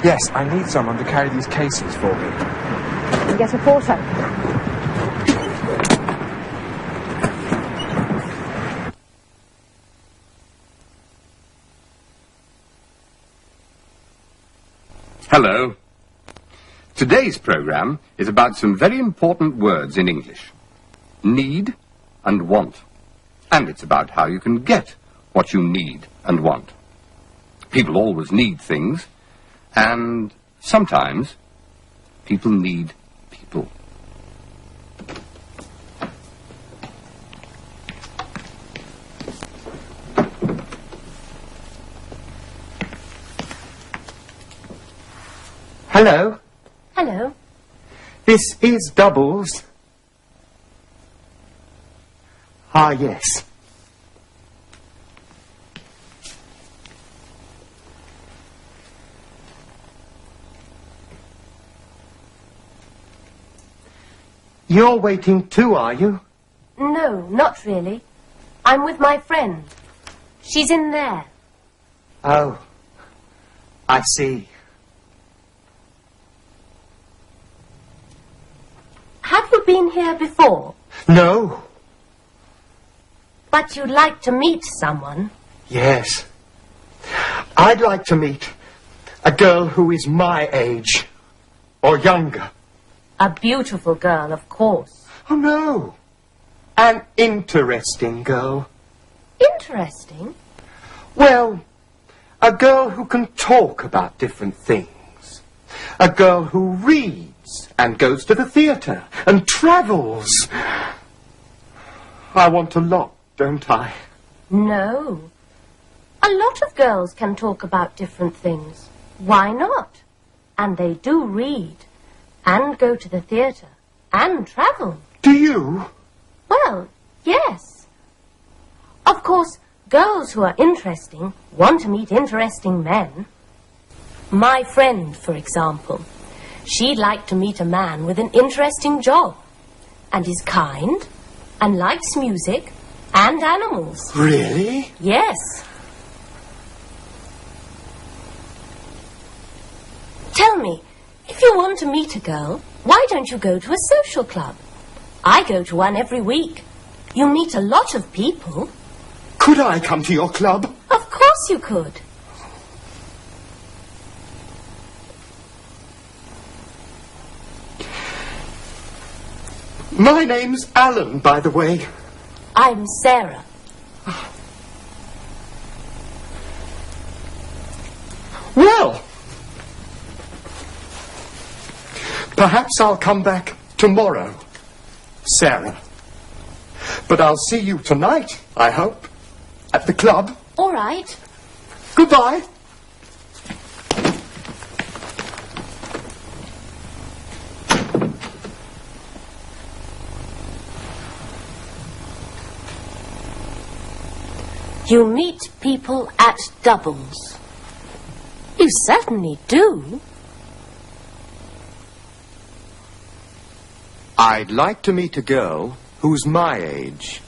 Yes, I need someone to carry these cases for me. And get a porter. Hello. Today's programme is about some very important words in English. Need and want. And it's about how you can get what you need and want. People always need things, and sometimes people need people. Hello. Hello. This is Doubles. Ah, yes. You're waiting too, are you? No, not really. I'm with my friend. She's in there. Oh, I see. Have you been here before? No. But you'd like to meet someone? Yes. I'd like to meet a girl who is my age, or younger. A beautiful girl, of course. Oh, no. An interesting girl. Interesting? Well, a girl who can talk about different things. A girl who reads and goes to the theatre and travels. I want a lot, don't I? No. A lot of girls can talk about different things. Why not? And they do read, and go to the theatre, and travel. Do you? Well, yes. Of course, girls who are interesting want to meet interesting men. My friend, for example, she'd like to meet a man with an interesting job, and is kind, and likes music, and animals. Really? Yes. Tell me, if you want to meet a girl, why don't you go to a social club? I go to one every week. You meet a lot of people. Could I come to your club? Of course you could. My name's Alan, by the way. I'm Sarah. Well, perhaps I'll come back tomorrow, Sarah. But I'll see you tonight, I hope, at the club. All right. Goodbye. You meet people at Doubles. You certainly do. I'd like to meet a girl who's my age.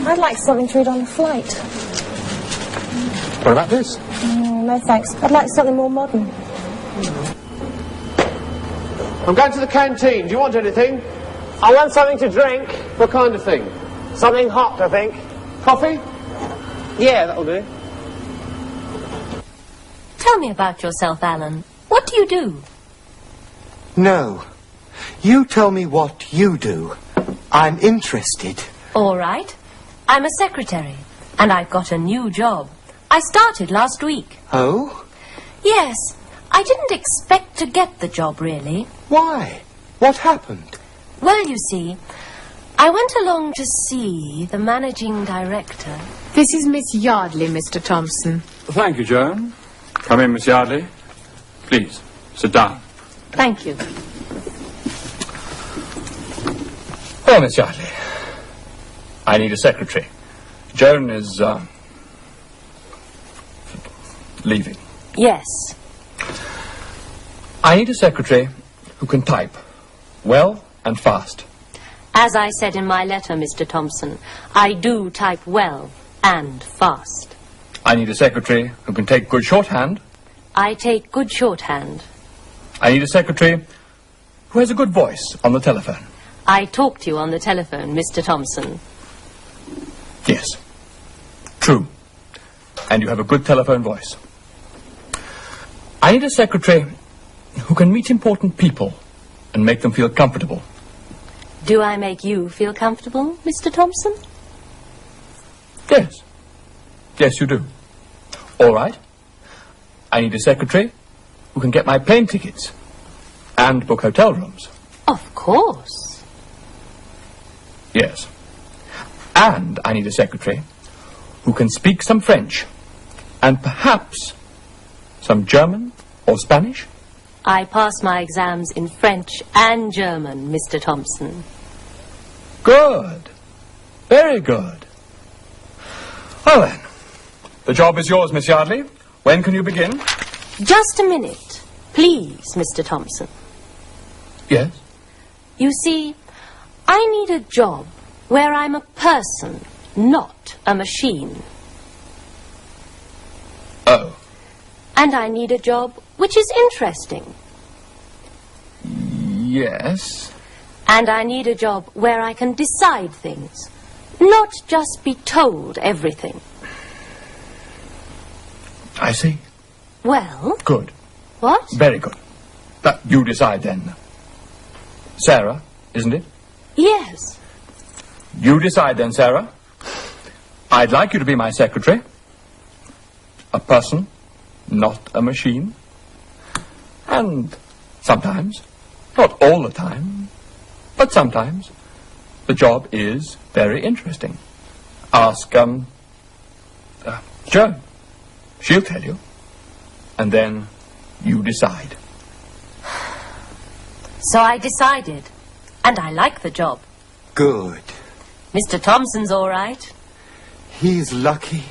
I'd like something to read on the flight. What about this? No, thanks. I'd like something more modern. I'm going to the canteen. Do you want anything? I want something to drink. What kind of thing? Something hot, I think. Coffee? Yeah, that'll do. Tell me about yourself, Alan. What do you do? No. You tell me what you do. I'm interested. All right. I'm a secretary, and I've got a new job. I started last week. Oh? Yes. I didn't expect to get the job, really. Why? What happened? Well, you see, I went along to see the managing director. This is Miss Yardley, Mr. Thompson. Thank you, Joan. Come in, Miss Yardley. Please, sit down. Thank you. Well, Miss Yardley, I need a secretary. Joan is, leaving. Yes. I need a secretary who can type well and fast. As I said in my letter, Mr. Thompson, I do type well and fast. I need a secretary who can take good shorthand. I take good shorthand. I need a secretary who has a good voice on the telephone. I talk to you on the telephone, Mr. Thompson. Yes. True. And you have a good telephone voice. I need a secretary who can meet important people and make them feel comfortable. Do I make you feel comfortable, Mr. Thompson? Yes. Yes, you do. All right. I need a secretary who can get my plane tickets and book hotel rooms. Of course. Yes. And I need a secretary who can speak some French and perhaps some German or Spanish. I pass my exams in French and German, Mr. Thompson. Good. Very good. Well then, the job is yours, Miss Yardley. When can you begin? Just a minute, please, Mr. Thompson. Yes? You see, I need a job where I'm a person, not a machine. Oh. And I need a job which is interesting. Yes. And I need a job where I can decide things, not just be told everything. I see. Well? Good. What? Very good. You decide then. Sarah, isn't it? Yes. You decide then, Sarah. I'd like you to be my secretary. A person, not a machine. And sometimes, not all the time, but sometimes, the job is very interesting. Ask, Joan. She'll tell you. And then you decide. So I decided. And I like the job. Good. Mr. Thompson's all right. He's lucky.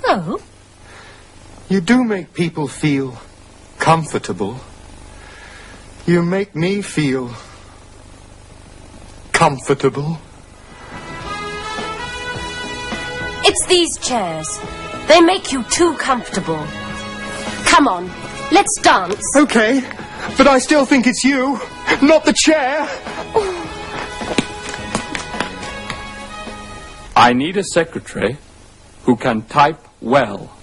Oh? You do make people feel comfortable. You make me feel comfortable. It's these chairs. They make you too comfortable. Come on, let's dance. Okay, but I still think it's you, not the chair. I need a secretary who can type well.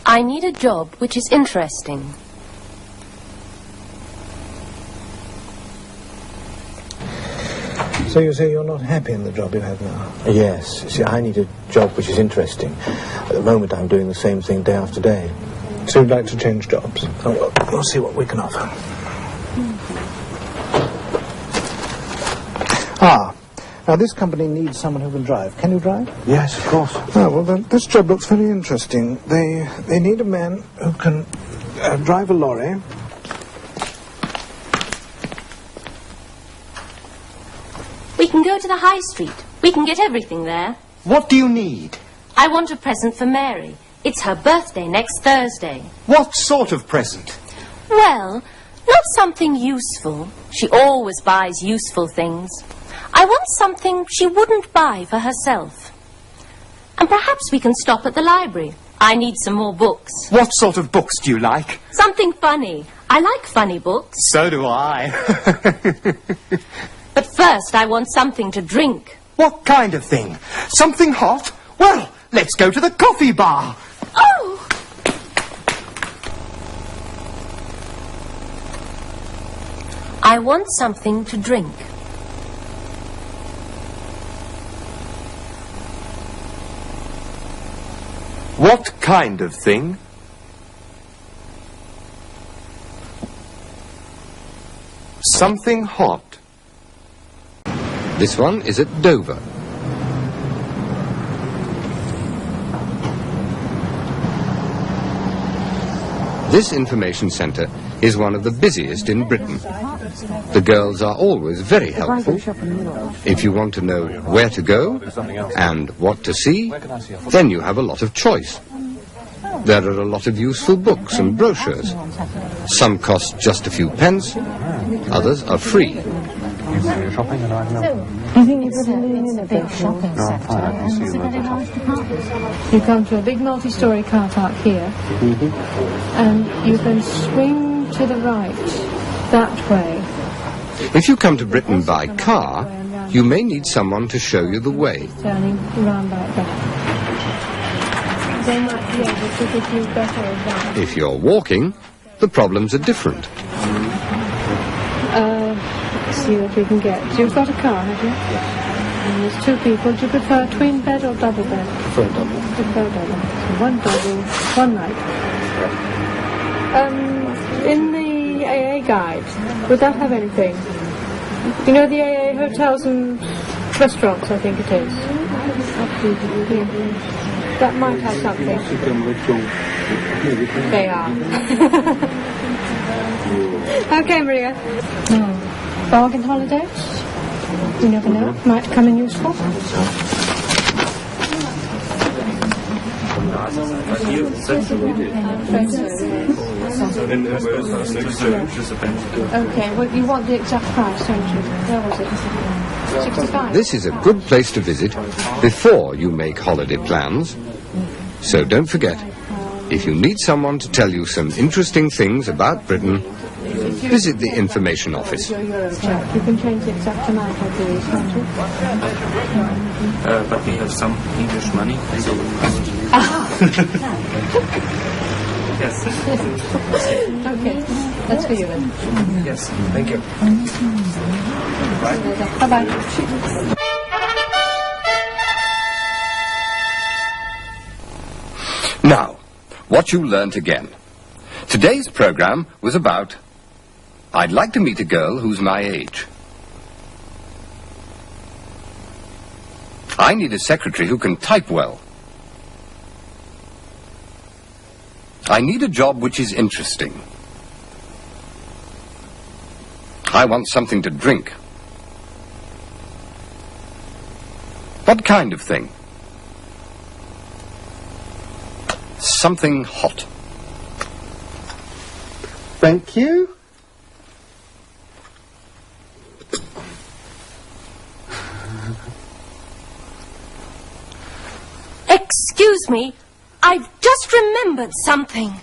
I need a job which is interesting. So you say you're not happy in the job you have now? Yes. See, I need a job which is interesting. At the moment, I'm doing the same thing day after day. So you'd like to change jobs? Oh, well, we'll see what we can offer. Now this company needs someone who can drive. Can you drive? Yes, of course. Oh, well, then, this job looks very interesting. They need a man who can drive a lorry. We can go to the high street. We can get everything there. What do you need? I want a present for Mary. It's her birthday next Thursday. What sort of present? Well, not something useful. She always buys useful things. I want something she wouldn't buy for herself. And perhaps we can stop at the library. I need some more books. What sort of books do you like? Something funny. I like funny books. So do I. But first, I want something to drink. What kind of thing? Something hot? Well, let's go to the coffee bar. Oh! I want something to drink. What kind of thing? Something hot. This one is at Dover. This information centre is one of the busiest in Britain. The girls are always very helpful. If you want to know where to go and what to see, then you have a lot of choice. There are a lot of useful books and brochures. Some cost just a few pence, others are free. Do you think you could lean in a big shopping centre? You come to a big multi-storey car park here, and you can swing to the right, that way. If you come to Britain by car, you may need someone to show you the way. Turning round like that. They might be able to give you better advice. If you're walking, the problems are different. Let's see what we can get. You've got a car, have you? Yes. And there's two people. Do you prefer twin bed or double bed? Prefer double. Prefer double. So one double, one night. In the AA guide, would that have anything? You know the AA hotels and restaurants, I think it is. That might have something. They are. Okay, Maria. Bargain holidays? You never know. Might come in useful. Okay, well, you want the exact price, don't you? Where was it? 65. This is a good place to visit before you make holiday plans. So don't forget, if you need someone to tell you some interesting things about Britain, visit the information office. You can change the exact amount of these, can't you? But we have some English money, so... Yes. Okay, that's for you then. Yes, thank you. Bye-bye. Now, what you learnt again. Today's program was about I'd like to meet a girl who's my age. I need a secretary who can type well. I need a job which is interesting. I want something to drink. What kind of thing? Something hot. Thank you. Excuse me, I've just remembered something.